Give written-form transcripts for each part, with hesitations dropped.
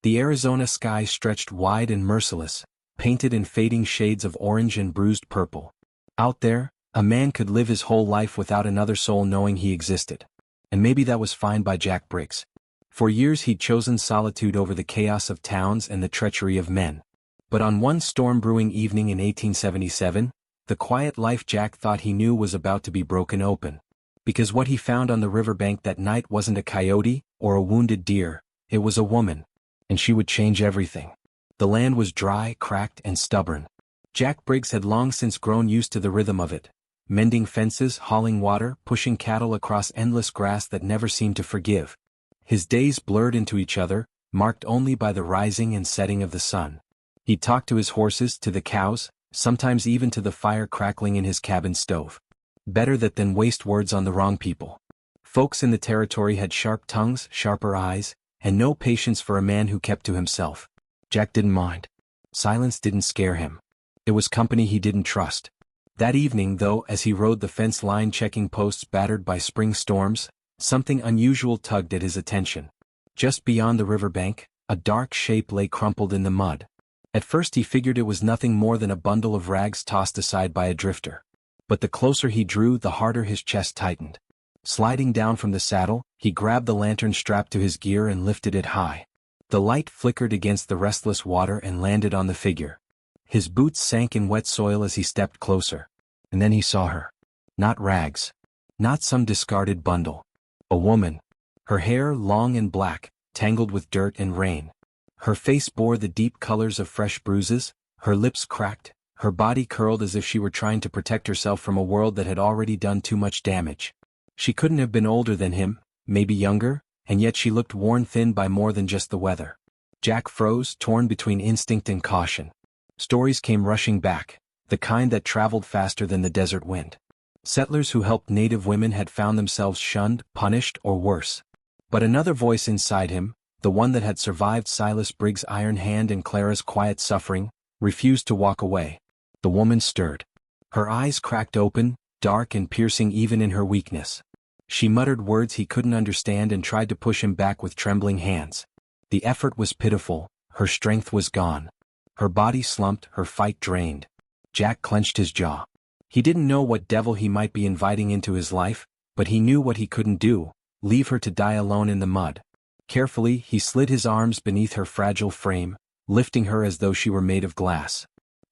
The Arizona sky stretched wide and merciless, painted in fading shades of orange and bruised purple. Out there, a man could live his whole life without another soul knowing he existed. And maybe that was fine by Jack Briggs. For years he'd chosen solitude over the chaos of towns and the treachery of men. But on one storm-brewing evening in 1877, the quiet life Jack thought he knew was about to be broken open. Because what he found on the riverbank that night wasn't a coyote or a wounded deer, it was a woman. And she would change everything. The land was dry, cracked, and stubborn. Jack Briggs had long since grown used to the rhythm of it, mending fences, hauling water, pushing cattle across endless grass that never seemed to forgive. His days blurred into each other, marked only by the rising and setting of the sun. He'd talk to his horses, to the cows, sometimes even to the fire crackling in his cabin stove. Better that than waste words on the wrong people. Folks in the territory had sharp tongues, sharper eyes, and no patience for a man who kept to himself. Jack didn't mind. Silence didn't scare him. It was company he didn't trust. That evening, though, as he rode the fence line checking posts battered by spring storms, something unusual tugged at his attention. Just beyond the riverbank, a dark shape lay crumpled in the mud. At first he figured it was nothing more than a bundle of rags tossed aside by a drifter. But the closer he drew, the harder his chest tightened. Sliding down from the saddle, he grabbed the lantern strapped to his gear and lifted it high. The light flickered against the restless water and landed on the figure. His boots sank in wet soil as he stepped closer. And then he saw her. Not rags. Not some discarded bundle. A woman. Her hair long and black, tangled with dirt and rain. Her face bore the deep colors of fresh bruises, her lips cracked, her body curled as if she were trying to protect herself from a world that had already done too much damage. She couldn't have been older than him, maybe younger, and yet she looked worn thin by more than just the weather. Jack froze, torn between instinct and caution. Stories came rushing back, the kind that traveled faster than the desert wind. Settlers who helped native women had found themselves shunned, punished, or worse. But another voice inside him, the one that had survived Silas Briggs' iron hand and Clara's quiet suffering, refused to walk away. The woman stirred. Her eyes cracked open, dark and piercing even in her weakness. She muttered words he couldn't understand and tried to push him back with trembling hands. The effort was pitiful, her strength was gone. Her body slumped, her fight drained. Jack clenched his jaw. He didn't know what devil he might be inviting into his life, but he knew what he couldn't do, leave her to die alone in the mud. Carefully, he slid his arms beneath her fragile frame, lifting her as though she were made of glass.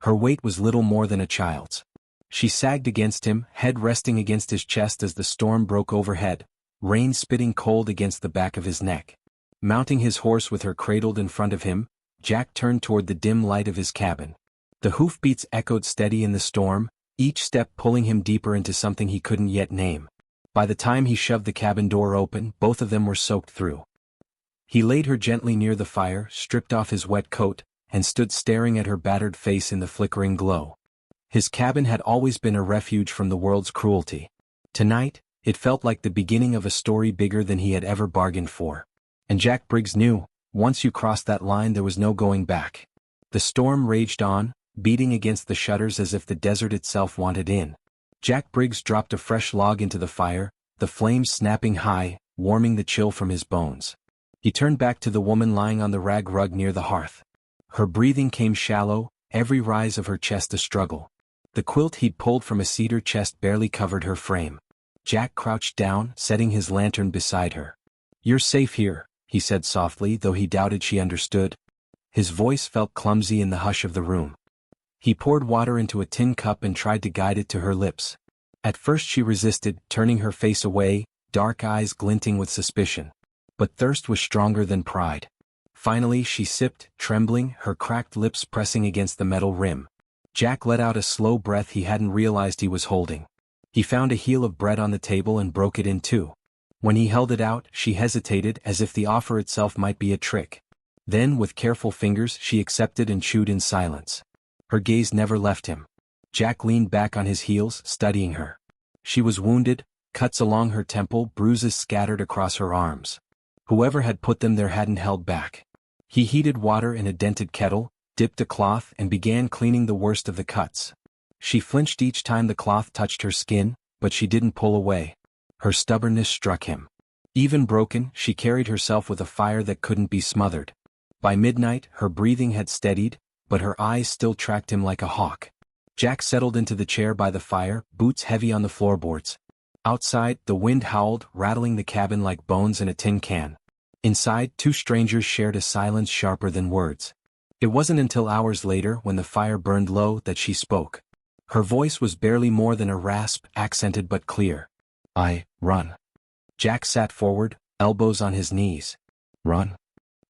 Her weight was little more than a child's. She sagged against him, head resting against his chest as the storm broke overhead, rain spitting cold against the back of his neck. Mounting his horse with her cradled in front of him, Jack turned toward the dim light of his cabin. The hoofbeats echoed steady in the storm, each step pulling him deeper into something he couldn't yet name. By the time he shoved the cabin door open, both of them were soaked through. He laid her gently near the fire, stripped off his wet coat, and stood staring at her battered face in the flickering glow. His cabin had always been a refuge from the world's cruelty. Tonight, it felt like the beginning of a story bigger than he had ever bargained for. And Jack Briggs knew, once you crossed that line there was no going back. The storm raged on, beating against the shutters as if the desert itself wanted in. Jack Briggs dropped a fresh log into the fire, the flames snapping high, warming the chill from his bones. He turned back to the woman lying on the rag rug near the hearth. Her breathing came shallow, every rise of her chest a struggle. The quilt he'd pulled from a cedar chest barely covered her frame. Jack crouched down, setting his lantern beside her. "You're safe here," he said softly, though he doubted she understood. His voice felt clumsy in the hush of the room. He poured water into a tin cup and tried to guide it to her lips. At first she resisted, turning her face away, dark eyes glinting with suspicion. But thirst was stronger than pride. Finally she sipped, trembling, her cracked lips pressing against the metal rim. Jack let out a slow breath he hadn't realized he was holding. He found a heel of bread on the table and broke it in two. When he held it out, she hesitated as if the offer itself might be a trick. Then, with careful fingers, she accepted and chewed in silence. Her gaze never left him. Jack leaned back on his heels, studying her. She was wounded, cuts along her temple, bruises scattered across her arms. Whoever had put them there hadn't held back. He heated water in a dented kettle, dipped a cloth and began cleaning the worst of the cuts. She flinched each time the cloth touched her skin, but she didn't pull away. Her stubbornness struck him. Even broken, she carried herself with a fire that couldn't be smothered. By midnight, her breathing had steadied, but her eyes still tracked him like a hawk. Jack settled into the chair by the fire, boots heavy on the floorboards. Outside, the wind howled, rattling the cabin like bones in a tin can. Inside, two strangers shared a silence sharper than words. It wasn't until hours later, when the fire burned low, that she spoke. Her voice was barely more than a rasp, accented but clear. Run. Jack sat forward, elbows on his knees. Run.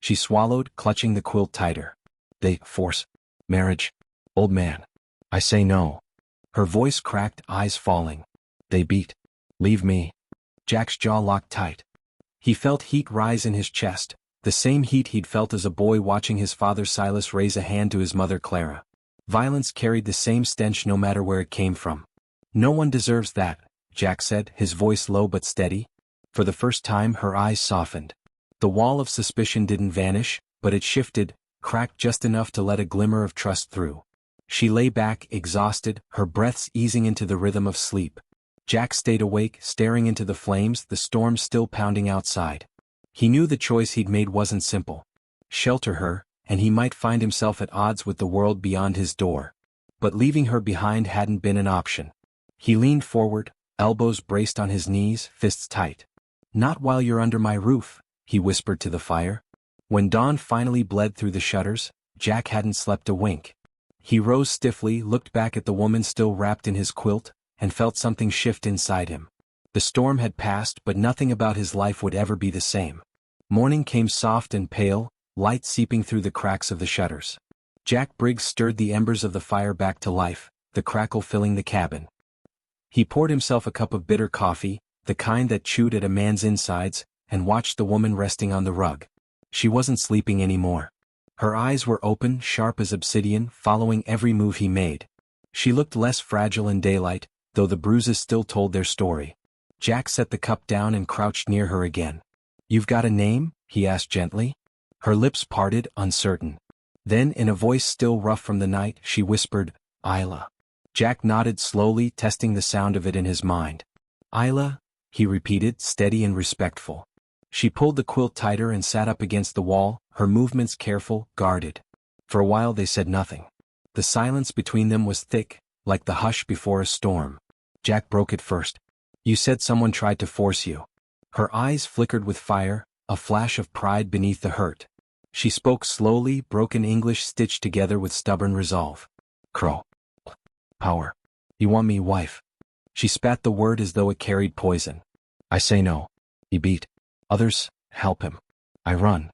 She swallowed, clutching the quilt tighter. They force marriage. Old man. I say no. Her voice cracked, eyes falling. They beat. Leave me. Jack's jaw locked tight. He felt heat rise in his chest, the same heat he'd felt as a boy watching his father Silas raise a hand to his mother Clara. Violence carried the same stench no matter where it came from. No one deserves that, Jack said, his voice low but steady. For the first time her eyes softened. The wall of suspicion didn't vanish, but it shifted, cracked just enough to let a glimmer of trust through. She lay back, exhausted, her breaths easing into the rhythm of sleep. Jack stayed awake, staring into the flames, the storm still pounding outside. He knew the choice he'd made wasn't simple. Shelter her, and he might find himself at odds with the world beyond his door. But leaving her behind hadn't been an option. He leaned forward, elbows braced on his knees, fists tight. Not while you're under my roof, he whispered to the fire. When dawn finally bled through the shutters, Jack hadn't slept a wink. He rose stiffly, looked back at the woman still wrapped in his quilt, and felt something shift inside him. The storm had passed, but nothing about his life would ever be the same. Morning came soft and pale, light seeping through the cracks of the shutters. Jack Briggs stirred the embers of the fire back to life, the crackle filling the cabin. He poured himself a cup of bitter coffee, the kind that chewed at a man's insides, and watched the woman resting on the rug. She wasn't sleeping anymore. Her eyes were open, sharp as obsidian, following every move he made. She looked less fragile in daylight, though the bruises still told their story. Jack set the cup down and crouched near her again. "You've got a name?" he asked gently. Her lips parted, uncertain. Then, in a voice still rough from the night, she whispered, "Isla." Jack nodded slowly, testing the sound of it in his mind. "Isla," he repeated, steady and respectful. She pulled the quilt tighter and sat up against the wall, her movements careful, guarded. For a while they said nothing. The silence between them was thick, like the hush before a storm. Jack broke it first. "You said someone tried to force you." Her eyes flickered with fire, a flash of pride beneath the hurt. She spoke slowly, broken English stitched together with stubborn resolve. "Crow. Power. You want me wife." She spat the word as though it carried poison. "I say no." He beat. "Others, help him." "I run."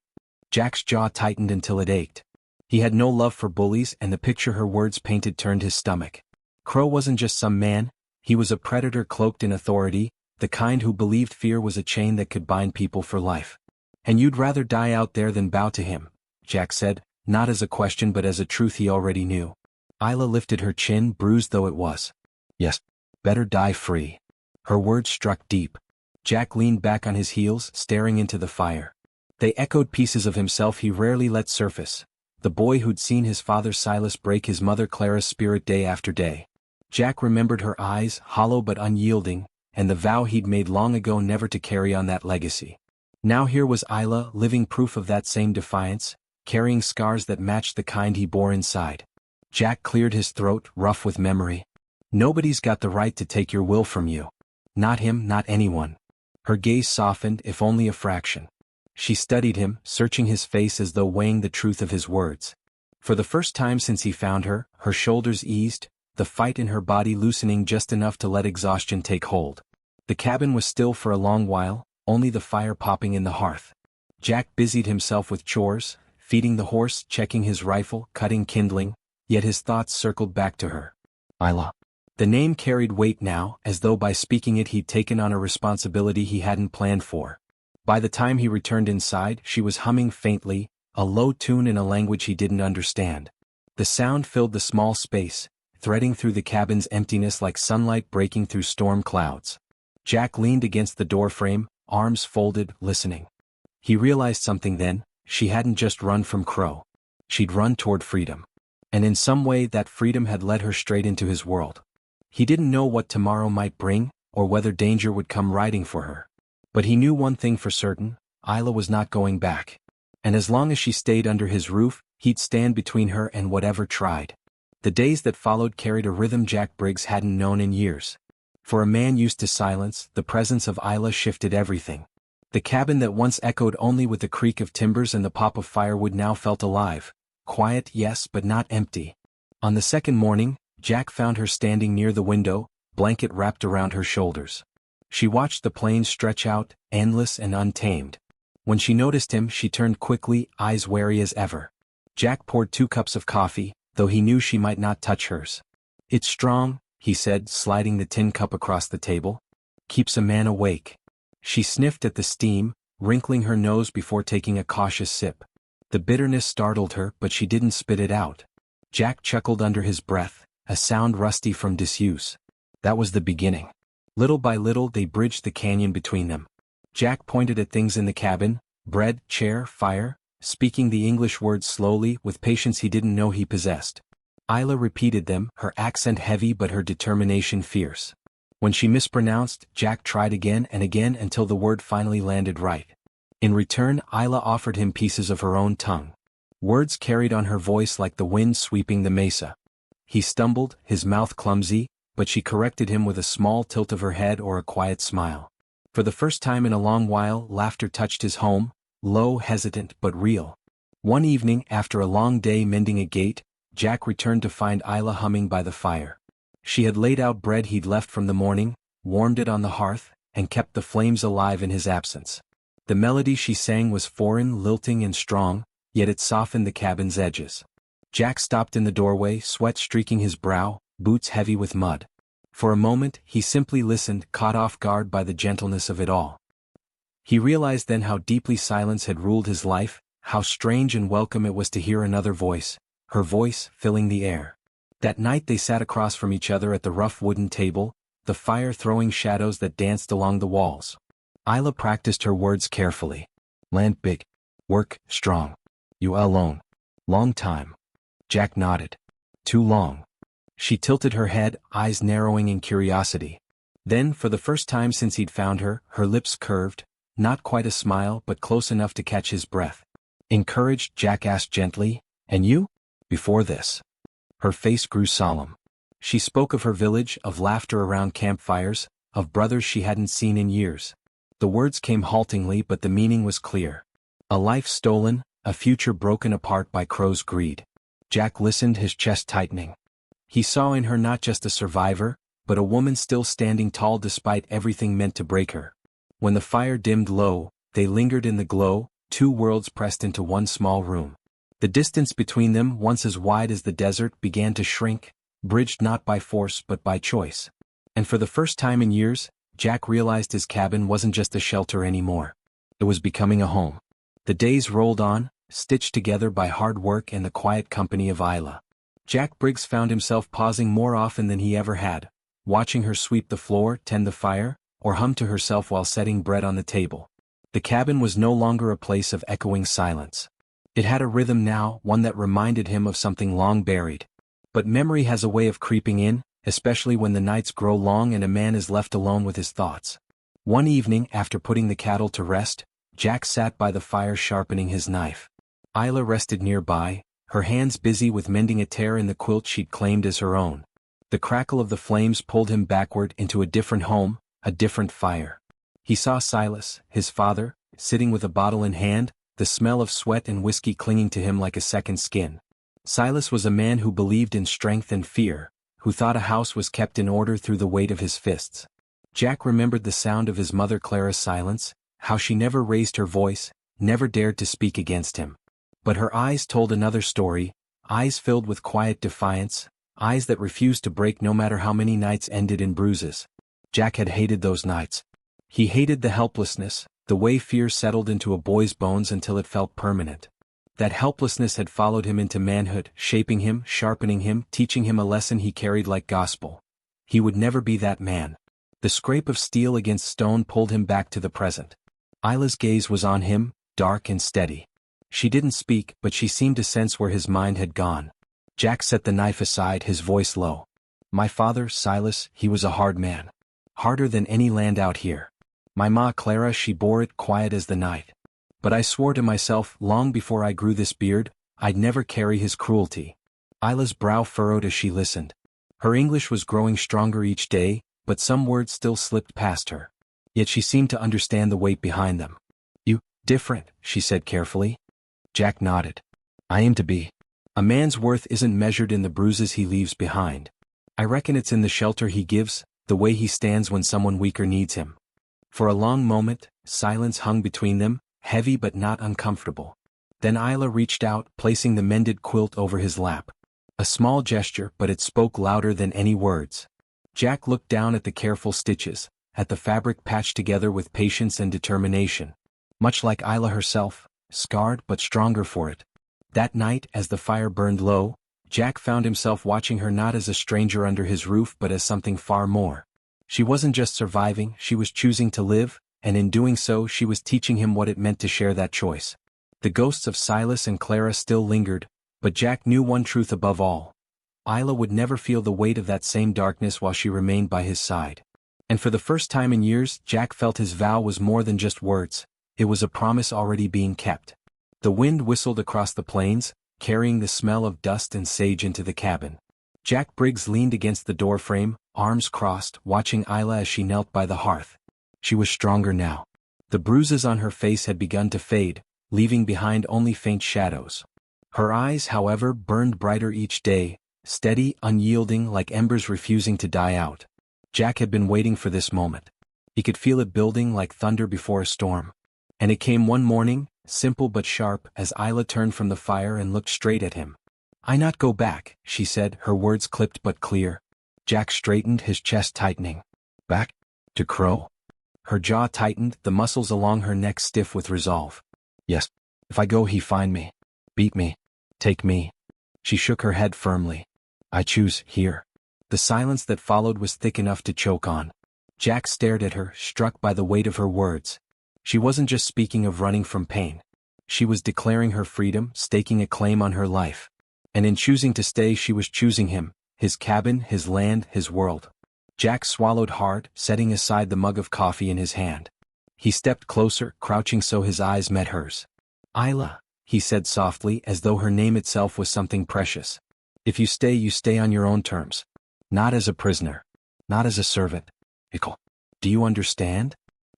Jack's jaw tightened until it ached. He had no love for bullies, and the picture her words painted turned his stomach. Crow wasn't just some man, he was a predator cloaked in authority, the kind who believed fear was a chain that could bind people for life. "And you'd rather die out there than bow to him," Jack said, not as a question but as a truth he already knew. Isla lifted her chin, bruised though it was. "Yes. Better die free." Her words struck deep. Jack leaned back on his heels, staring into the fire. They echoed pieces of himself he rarely let surface. The boy who'd seen his father Silas break his mother Clara's spirit day after day. Jack remembered her eyes, hollow but unyielding, and the vow he'd made long ago never to carry on that legacy. Now here was Isla, living proof of that same defiance, carrying scars that matched the kind he bore inside. Jack cleared his throat, rough with memory. "Nobody's got the right to take your will from you. Not him, not anyone." Her gaze softened, if only a fraction. She studied him, searching his face as though weighing the truth of his words. For the first time since he found her, her shoulders eased, the fight in her body loosening just enough to let exhaustion take hold. The cabin was still for a long while, only the fire popping in the hearth. Jack busied himself with chores, feeding the horse, checking his rifle, cutting kindling, yet his thoughts circled back to her. Isla. The name carried weight now, as though by speaking it he'd taken on a responsibility he hadn't planned for. By the time he returned inside, she was humming faintly, a low tune in a language he didn't understand. The sound filled the small space, threading through the cabin's emptiness like sunlight breaking through storm clouds. Jack leaned against the doorframe, arms folded, listening. He realized something then: she hadn't just run from Crow. She'd run toward freedom. And in some way that freedom had led her straight into his world. He didn't know what tomorrow might bring, or whether danger would come riding for her. But he knew one thing for certain: Isla was not going back. And as long as she stayed under his roof, he'd stand between her and whatever tried. The days that followed carried a rhythm Jack Briggs hadn't known in years. For a man used to silence, the presence of Isla shifted everything. The cabin that once echoed only with the creak of timbers and the pop of firewood now felt alive. Quiet, yes, but not empty. On the second morning, Jack found her standing near the window, blanket wrapped around her shoulders. She watched the plains stretch out, endless and untamed. When she noticed him, she turned quickly, eyes wary as ever. Jack poured 2 cups of coffee, though he knew she might not touch hers. "It's strong," he said, sliding the tin cup across the table. "Keeps a man awake." She sniffed at the steam, wrinkling her nose before taking a cautious sip. The bitterness startled her, but she didn't spit it out. Jack chuckled under his breath, a sound rusty from disuse. That was the beginning. Little by little they bridged the canyon between them. Jack pointed at things in the cabin, bread, chair, fire, speaking the English words slowly with patience he didn't know he possessed. Isla repeated them, her accent heavy but her determination fierce. When she mispronounced, Jack tried again and again until the word finally landed right. In return, Isla offered him pieces of her own tongue. Words carried on her voice like the wind sweeping the mesa. He stumbled, his mouth clumsy, but she corrected him with a small tilt of her head or a quiet smile. For the first time in a long while, laughter touched his home, low, hesitant, but real. One evening, after a long day mending a gate, Jack returned to find Isla humming by the fire. She had laid out bread he'd left from the morning, warmed it on the hearth, and kept the flames alive in his absence. The melody she sang was foreign, lilting and strong, yet it softened the cabin's edges. Jack stopped in the doorway, sweat streaking his brow, boots heavy with mud. For a moment, he simply listened, caught off guard by the gentleness of it all. He realized then how deeply silence had ruled his life, how strange and welcome it was to hear another voice, her voice filling the air. That night they sat across from each other at the rough wooden table, the fire throwing shadows that danced along the walls. Isla practiced her words carefully. "Land big. Work strong. You alone. Long time." Jack nodded. "Too long." She tilted her head, eyes narrowing in curiosity. Then, for the first time since he'd found her, her lips curved, not quite a smile but close enough to catch his breath. Encouraged, Jack asked gently, "And you? Before this?" Her face grew solemn. She spoke of her village, of laughter around campfires, of brothers she hadn't seen in years. The words came haltingly but the meaning was clear. A life stolen, a future broken apart by Crow's greed. Jack listened, his chest tightening. He saw in her not just a survivor, but a woman still standing tall despite everything meant to break her. When the fire dimmed low, they lingered in the glow, 2 worlds pressed into one small room. The distance between them, once as wide as the desert, began to shrink, bridged not by force but by choice. And for the first time in years, Jack realized his cabin wasn't just a shelter anymore. It was becoming a home. The days rolled on, stitched together by hard work and the quiet company of Isla. Jack Briggs found himself pausing more often than he ever had, watching her sweep the floor, tend the fire, or hum to herself while setting bread on the table. The cabin was no longer a place of echoing silence. It had a rhythm now, one that reminded him of something long buried. But memory has a way of creeping in, especially when the nights grow long and a man is left alone with his thoughts. One evening, after putting the cattle to rest, Jack sat by the fire sharpening his knife. Isla rested nearby, her hands busy with mending a tear in the quilt she'd claimed as her own. The crackle of the flames pulled him backward into a different home, a different fire. He saw Silas, his father, sitting with a bottle in hand, the smell of sweat and whiskey clinging to him like a second skin. Silas was a man who believed in strength and fear, who thought a house was kept in order through the weight of his fists. Jack remembered the sound of his mother Clara's silence, how she never raised her voice, never dared to speak against him. But her eyes told another story, eyes filled with quiet defiance, eyes that refused to break no matter how many nights ended in bruises. Jack had hated those nights. He hated the helplessness, the way fear settled into a boy's bones until it felt permanent. That helplessness had followed him into manhood, shaping him, sharpening him, teaching him a lesson he carried like gospel. He would never be that man. The scrape of steel against stone pulled him back to the present. Isla's gaze was on him, dark and steady. She didn't speak, but she seemed to sense where his mind had gone. Jack set the knife aside, his voice low. "My father, Silas, he was a hard man. Harder than any land out here. My ma Clara, she bore it quiet as the night. But I swore to myself long before I grew this beard, I'd never carry his cruelty. Isla's brow furrowed as she listened. Her English was growing stronger each day, but some words still slipped past her. Yet she seemed to understand the weight behind them. You, different, she said carefully. Jack nodded. I aim to be. A man's worth isn't measured in the bruises he leaves behind. I reckon it's in the shelter he gives, the way he stands when someone weaker needs him. For a long moment, silence hung between them, heavy but not uncomfortable. Then Isla reached out, placing the mended quilt over his lap. A small gesture, but it spoke louder than any words. Jack looked down at the careful stitches, at the fabric patched together with patience and determination. Much like Isla herself, scarred but stronger for it. That night, as the fire burned low, Jack found himself watching her not as a stranger under his roof but as something far more. She wasn't just surviving, she was choosing to live, and in doing so she was teaching him what it meant to share that choice. The ghosts of Silas and Clara still lingered, but Jack knew one truth above all. Isla would never feel the weight of that same darkness while she remained by his side. And for the first time in years, Jack felt his vow was more than just words, it was a promise already being kept. The wind whistled across the plains, carrying the smell of dust and sage into the cabin. Jack Briggs leaned against the doorframe, arms crossed, watching Isla as she knelt by the hearth. She was stronger now. The bruises on her face had begun to fade, leaving behind only faint shadows. Her eyes, however, burned brighter each day, steady, unyielding, like embers refusing to die out. Jack had been waiting for this moment. He could feel it building like thunder before a storm. And it came one morning, simple but sharp, as Isla turned from the fire and looked straight at him. "I not go back," she said, her words clipped but clear. Jack straightened, his chest tightening. "Back? To Crow?" Her jaw tightened, the muscles along her neck stiff with resolve. "Yes. If I go, he find me. Beat me. Take me." She shook her head firmly. "I choose here." The silence that followed was thick enough to choke on. Jack stared at her, struck by the weight of her words. She wasn't just speaking of running from pain. She was declaring her freedom, staking a claim on her life. And in choosing to stay, she was choosing him, his cabin, his land, his world. Jack swallowed hard, setting aside the mug of coffee in his hand. He stepped closer, crouching so his eyes met hers. "Isla," he said softly, as though her name itself was something precious. "If you stay on your own terms. Not as a prisoner. Not as a servant. Ickle. Do you understand?"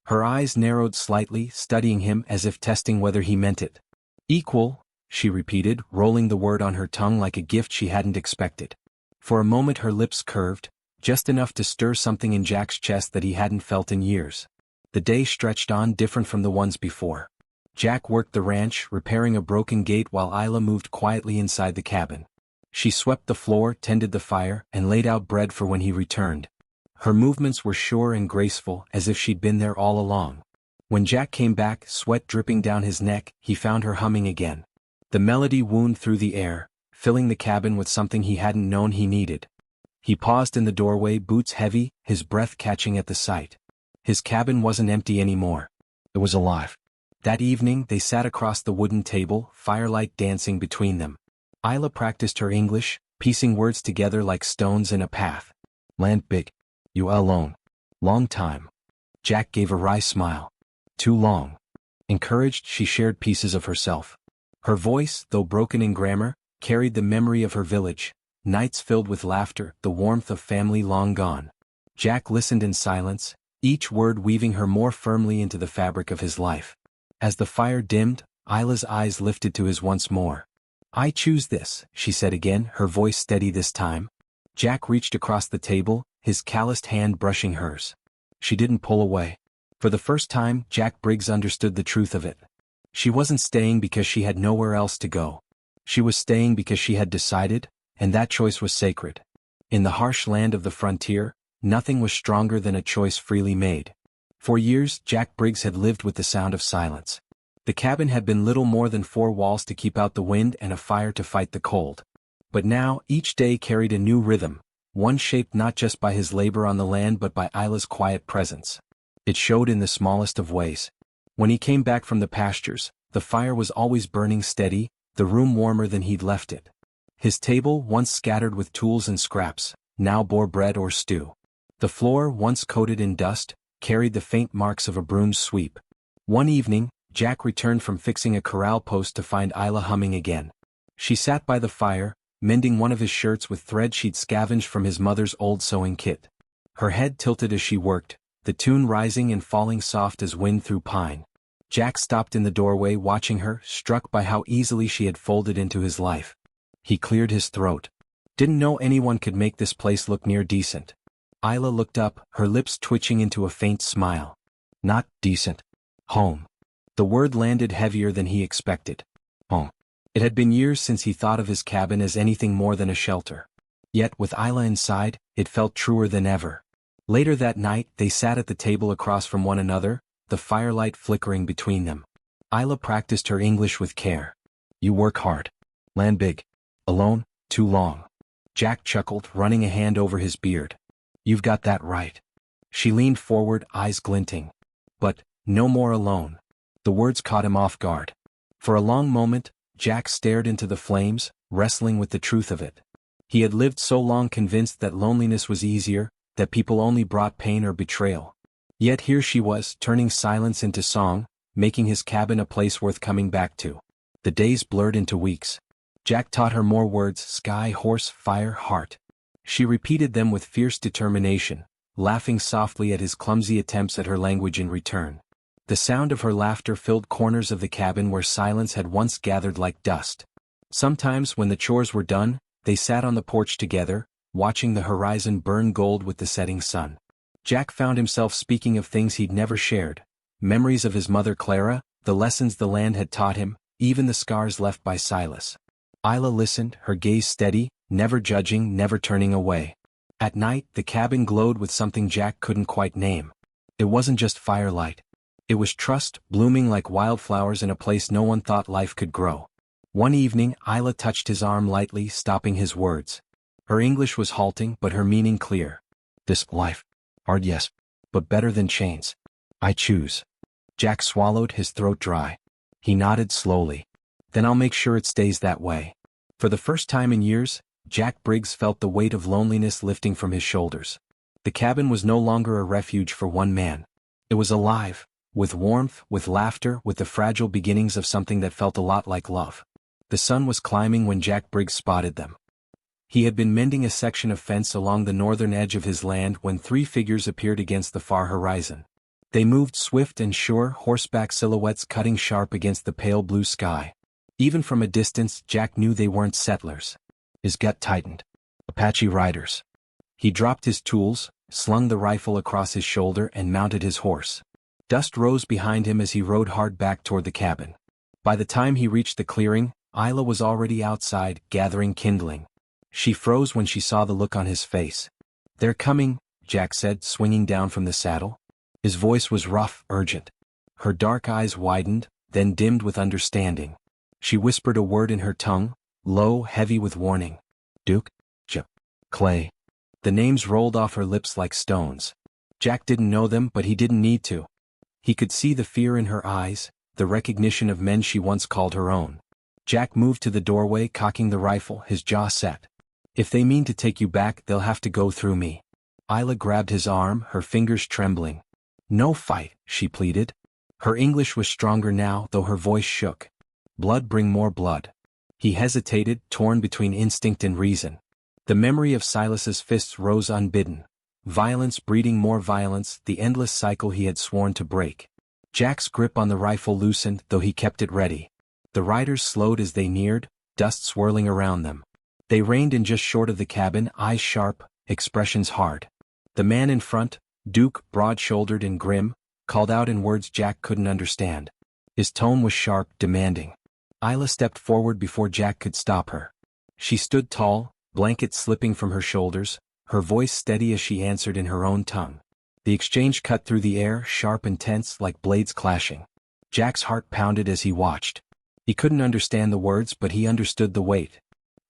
Her eyes narrowed slightly, studying him as if testing whether he meant it. "Equal," she repeated, rolling the word on her tongue like a gift she hadn't expected. For a moment her lips curved, just enough to stir something in Jack's chest that he hadn't felt in years. The day stretched on, different from the ones before. Jack worked the ranch, repairing a broken gate while Isla moved quietly inside the cabin. She swept the floor, tended the fire, and laid out bread for when he returned. Her movements were sure and graceful, as if she'd been there all along. When Jack came back, sweat dripping down his neck, he found her humming again. The melody wound through the air, filling the cabin with something he hadn't known he needed. He paused in the doorway, boots heavy, his breath catching at the sight. His cabin wasn't empty anymore. It was alive. That evening they sat across the wooden table, firelight dancing between them. Isla practiced her English, piecing words together like stones in a path. "Land big. You alone. Long time." Jack gave a wry smile. "Too long." Encouraged, she shared pieces of herself. Her voice, though broken in grammar, carried the memory of her village, nights filled with laughter, the warmth of family long gone. Jack listened in silence, each word weaving her more firmly into the fabric of his life. As the fire dimmed, Isla's eyes lifted to his once more. "I choose this," she said again, her voice steady this time. Jack reached across the table, his calloused hand brushing hers. She didn't pull away. For the first time, Jack Briggs understood the truth of it. She wasn't staying because she had nowhere else to go. She was staying because she had decided, and that choice was sacred. In the harsh land of the frontier, nothing was stronger than a choice freely made. For years, Jack Briggs had lived with the sound of silence. The cabin had been little more than four walls to keep out the wind and a fire to fight the cold. But now, each day carried a new rhythm, one shaped not just by his labor on the land but by Isla's quiet presence. It showed in the smallest of ways. When he came back from the pastures, the fire was always burning steady, the room warmer than he'd left it. His table, once scattered with tools and scraps, now bore bread or stew. The floor, once coated in dust, carried the faint marks of a broom's sweep. One evening, Jack returned from fixing a corral post to find Isla humming again. She sat by the fire, mending one of his shirts with thread she'd scavenged from his mother's old sewing kit. Her head tilted as she worked, the tune rising and falling soft as wind through pine. Jack stopped in the doorway watching her, struck by how easily she had folded into his life. He cleared his throat. Didn't know anyone could make this place look near decent. Isla looked up, her lips twitching into a faint smile. Not decent. Home. The word landed heavier than he expected. Home. It had been years since he thought of his cabin as anything more than a shelter. Yet, with Isla inside, it felt truer than ever. Later that night, they sat at the table across from one another, the firelight flickering between them. Isla practiced her English with care. You work hard. Land big. Alone, too long. Jack chuckled, running a hand over his beard. You've got that right. She leaned forward, eyes glinting. But, no more alone. The words caught him off guard. For a long moment, Jack stared into the flames, wrestling with the truth of it. He had lived so long convinced that loneliness was easier, that people only brought pain or betrayal. Yet here she was, turning silence into song, making his cabin a place worth coming back to. The days blurred into weeks. Jack taught her more words: sky, horse, fire, heart. She repeated them with fierce determination, laughing softly at his clumsy attempts at her language in return. The sound of her laughter filled corners of the cabin where silence had once gathered like dust. Sometimes when the chores were done, they sat on the porch together, watching the horizon burn gold with the setting sun. Jack found himself speaking of things he'd never shared, memories of his mother Clara, the lessons the land had taught him, even the scars left by Silas. Isla listened, her gaze steady, never judging, never turning away. At night, the cabin glowed with something Jack couldn't quite name. It wasn't just firelight. It was trust, blooming like wildflowers in a place no one thought life could grow. One evening, Isla touched his arm lightly, stopping his words. Her English was halting, but her meaning clear. This life. Hard, yes. But better than chains. I choose. Jack swallowed, his throat dry. He nodded slowly. Then I'll make sure it stays that way. For the first time in years, Jack Briggs felt the weight of loneliness lifting from his shoulders. The cabin was no longer a refuge for one man. It was alive, with warmth, with laughter, with the fragile beginnings of something that felt a lot like love. The sun was climbing when Jack Briggs spotted them. He had been mending a section of fence along the northern edge of his land when three figures appeared against the far horizon. They moved swift and sure, horseback silhouettes cutting sharp against the pale blue sky. Even from a distance, Jack knew they weren't settlers. His gut tightened. Apache riders. He dropped his tools, slung the rifle across his shoulder and mounted his horse. Dust rose behind him as he rode hard back toward the cabin. By the time he reached the clearing, Isla was already outside, gathering kindling. She froze when she saw the look on his face. They're coming, Jack said, swinging down from the saddle. His voice was rough, urgent. Her dark eyes widened, then dimmed with understanding. She whispered a word in her tongue, low, heavy with warning. Duke? Clay. The names rolled off her lips like stones. Jack didn't know them, but he didn't need to. He could see the fear in her eyes, the recognition of men she once called her own. Jack moved to the doorway, cocking the rifle, his jaw set. If they mean to take you back, they'll have to go through me. Isla grabbed his arm, her fingers trembling. No fight, she pleaded. Her English was stronger now, though her voice shook. Blood bring more blood. He hesitated, torn between instinct and reason. The memory of Silas's fists rose unbidden. Violence breeding more violence, the endless cycle he had sworn to break. Jack's grip on the rifle loosened, though he kept it ready. The riders slowed as they neared, dust swirling around them. They reined in just short of the cabin, eyes sharp, expressions hard. The man in front, Duke, broad-shouldered and grim, called out in words Jack couldn't understand. His tone was sharp, demanding. Isla stepped forward before Jack could stop her. She stood tall, blanket slipping from her shoulders, her voice steady as she answered in her own tongue. The exchange cut through the air, sharp and tense like blades clashing. Jack's heart pounded as he watched. He couldn't understand the words, but he understood the weight.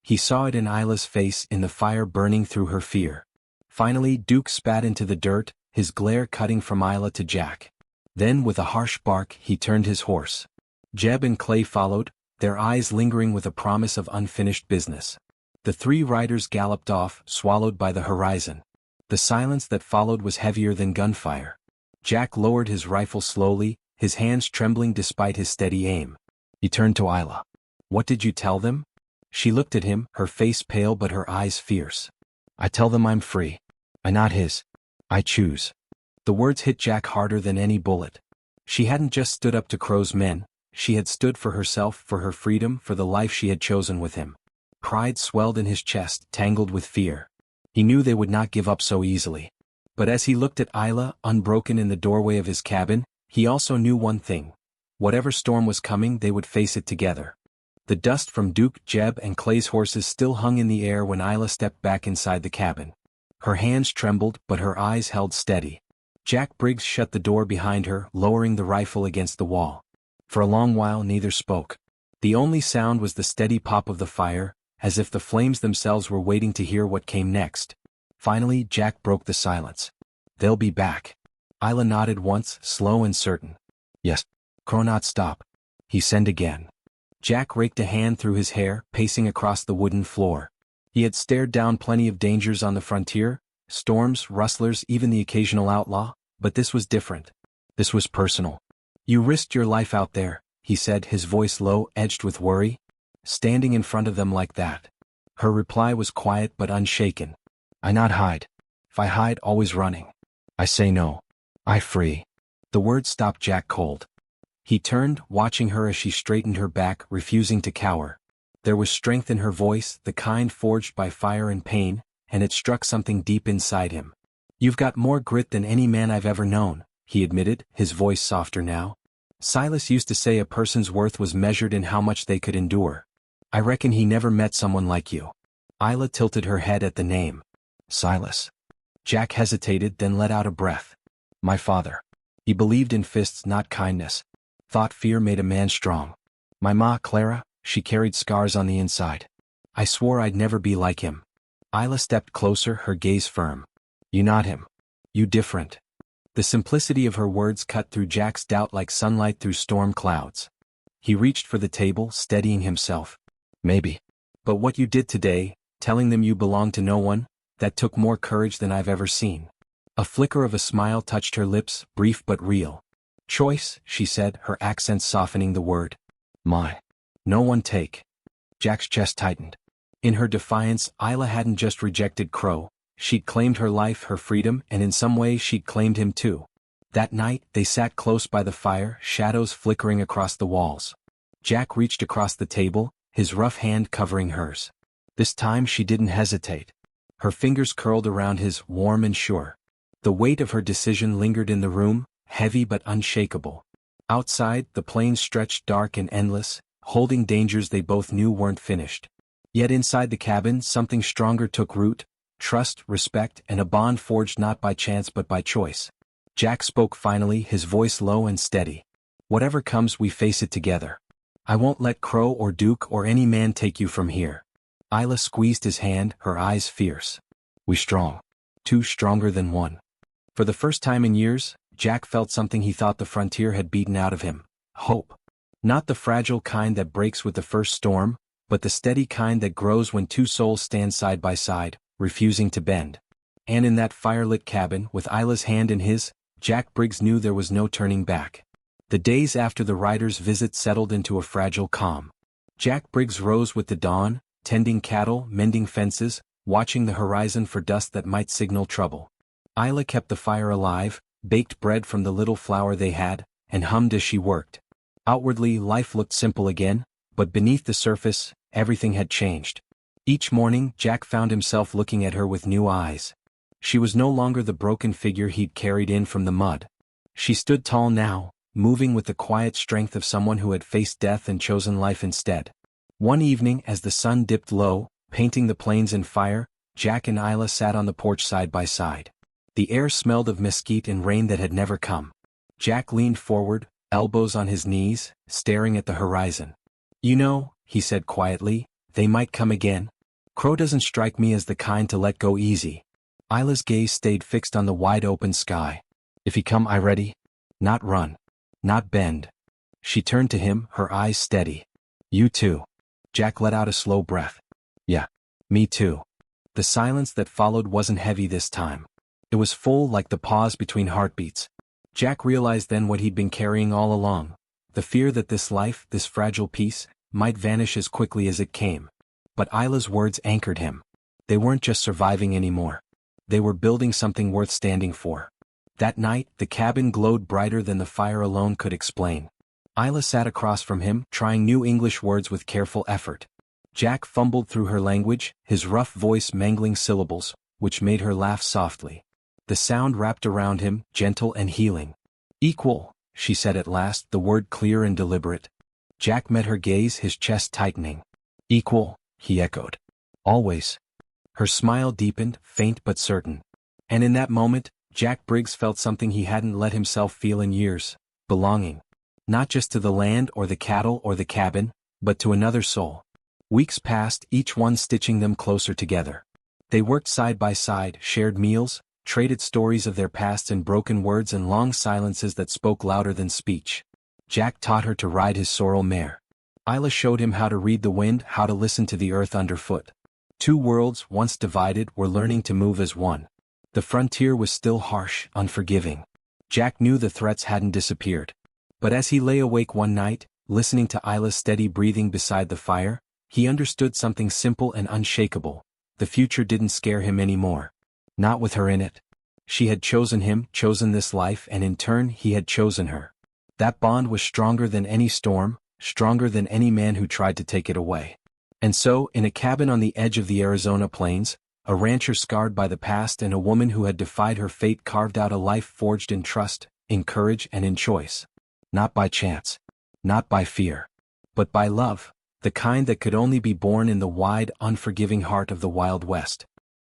He saw it in Isla's face, in the fire burning through her fear. Finally, Duke spat into the dirt, his glare cutting from Isla to Jack. Then, with a harsh bark, he turned his horse. Jeb and Clay followed, their eyes lingering with a promise of unfinished business. The three riders galloped off, swallowed by the horizon. The silence that followed was heavier than gunfire. Jack lowered his rifle slowly, his hands trembling despite his steady aim. He turned to Isla. "What did you tell them?" She looked at him, her face pale but her eyes fierce. "I tell them I'm free. I'm not his. I choose." The words hit Jack harder than any bullet. She hadn't just stood up to Crow's men, she had stood for herself, for her freedom, for the life she had chosen with him. Pride swelled in his chest, tangled with fear. He knew they would not give up so easily. But as he looked at Isla, unbroken in the doorway of his cabin, he also knew one thing. Whatever storm was coming, they would face it together. The dust from Duke, Jeb, and Clay's horses still hung in the air when Isla stepped back inside the cabin. Her hands trembled, but her eyes held steady. Jack Briggs shut the door behind her, lowering the rifle against the wall. For a long while neither spoke. The only sound was the steady pop of the fire, as if the flames themselves were waiting to hear what came next. Finally, Jack broke the silence. "They'll be back." Isla nodded once, slow and certain. "Yes." "Crow not stop." He send again. Jack raked a hand through his hair, pacing across the wooden floor. He had stared down plenty of dangers on the frontier, storms, rustlers, even the occasional outlaw, but this was different. This was personal. "You risked your life out there," he said, his voice low, edged with worry. "Standing in front of them like that." Her reply was quiet but unshaken. "I not hide. If I hide, always running. I say no. I free." The words stopped Jack cold. He turned, watching her as she straightened her back, refusing to cower. There was strength in her voice, the kind forged by fire and pain, and it struck something deep inside him. "You've got more grit than any man I've ever known," he admitted, his voice softer now. "Silas used to say a person's worth was measured in how much they could endure. I reckon he never met someone like you." Isla tilted her head at the name. "Silas." Jack hesitated, then let out a breath. "My father. He believed in fists, not kindness. Thought fear made a man strong. My ma, Clara, she carried scars on the inside. I swore I'd never be like him." Isla stepped closer, her gaze firm. "You not him. You different." The simplicity of her words cut through Jack's doubt like sunlight through storm clouds. He reached for the table, steadying himself. "Maybe. But what you did today, telling them you belonged to no one, that took more courage than I've ever seen." A flicker of a smile touched her lips, brief but real. "Choice," she said, her accent softening the word. "My. No one take." Jack's chest tightened. In her defiance, Isla hadn't just rejected Crow. She'd claimed her life, her freedom, and in some way she'd claimed him too. That night, they sat close by the fire, shadows flickering across the walls. Jack reached across the table, his rough hand covering hers. This time she didn't hesitate. Her fingers curled around his, warm and sure. The weight of her decision lingered in the room, heavy but unshakable. Outside, the plains stretched dark and endless, holding dangers they both knew weren't finished. Yet inside the cabin, something stronger took root: trust, respect, and a bond forged not by chance but by choice. Jack spoke finally, his voice low and steady. "Whatever comes, we face it together. I won't let Crow or Duke or any man take you from here." Isla squeezed his hand, her eyes fierce. "We strong. Two stronger than one." For the first time in years, Jack felt something he thought the frontier had beaten out of him: hope. Not the fragile kind that breaks with the first storm, but the steady kind that grows when two souls stand side by side, refusing to bend. And in that firelit cabin, with Isla's hand in his, Jack Briggs knew there was no turning back. The days after the rider's visit settled into a fragile calm. Jack Briggs rose with the dawn, tending cattle, mending fences, watching the horizon for dust that might signal trouble. Isla kept the fire alive, baked bread from the little flour they had, and hummed as she worked. Outwardly, life looked simple again, but beneath the surface, everything had changed. Each morning, Jack found himself looking at her with new eyes. She was no longer the broken figure he'd carried in from the mud. She stood tall now, moving with the quiet strength of someone who had faced death and chosen life instead. One evening, as the sun dipped low, painting the plains in fire, Jack and Isla sat on the porch side by side. The air smelled of mesquite and rain that had never come. Jack leaned forward, elbows on his knees, staring at the horizon. "You know," he said quietly, "they might come again. Crow doesn't strike me as the kind to let go easy." Isla's gaze stayed fixed on the wide-open sky. "If he come, I ready. Not run. Not bend." She turned to him, her eyes steady. "You too." Jack let out a slow breath. "Yeah. Me too." The silence that followed wasn't heavy this time. It was full, like the pause between heartbeats. Jack realized then what he'd been carrying all along. The fear that this life, this fragile piece, might vanish as quickly as it came. But Isla's words anchored him. They weren't just surviving anymore. They were building something worth standing for. That night, the cabin glowed brighter than the fire alone could explain. Isla sat across from him, trying new English words with careful effort. Jack fumbled through her language, his rough voice mangling syllables, which made her laugh softly. The sound wrapped around him, gentle and healing. "Equal," she said at last, the word clear and deliberate. Jack met her gaze, his chest tightening. "Equal," he echoed. "Always." Her smile deepened, faint but certain. And in that moment, Jack Briggs felt something he hadn't let himself feel in years: belonging. Not just to the land or the cattle or the cabin, but to another soul. Weeks passed, each one stitching them closer together. They worked side by side, shared meals, traded stories of their pasts in broken words and long silences that spoke louder than speech. Jack taught her to ride his sorrel mare. Isla showed him how to read the wind, how to listen to the earth underfoot. Two worlds, once divided, were learning to move as one. The frontier was still harsh, unforgiving. Jack knew the threats hadn't disappeared. But as he lay awake one night, listening to Isla's steady breathing beside the fire, he understood something simple and unshakable. The future didn't scare him anymore. Not with her in it. She had chosen him, chosen this life, and in turn he had chosen her. That bond was stronger than any storm, stronger than any man who tried to take it away. And so, in a cabin on the edge of the Arizona plains, a rancher scarred by the past and a woman who had defied her fate carved out a life forged in trust, in courage and in choice. Not by chance. Not by fear. But by love, the kind that could only be born in the wide, unforgiving heart of the Wild West.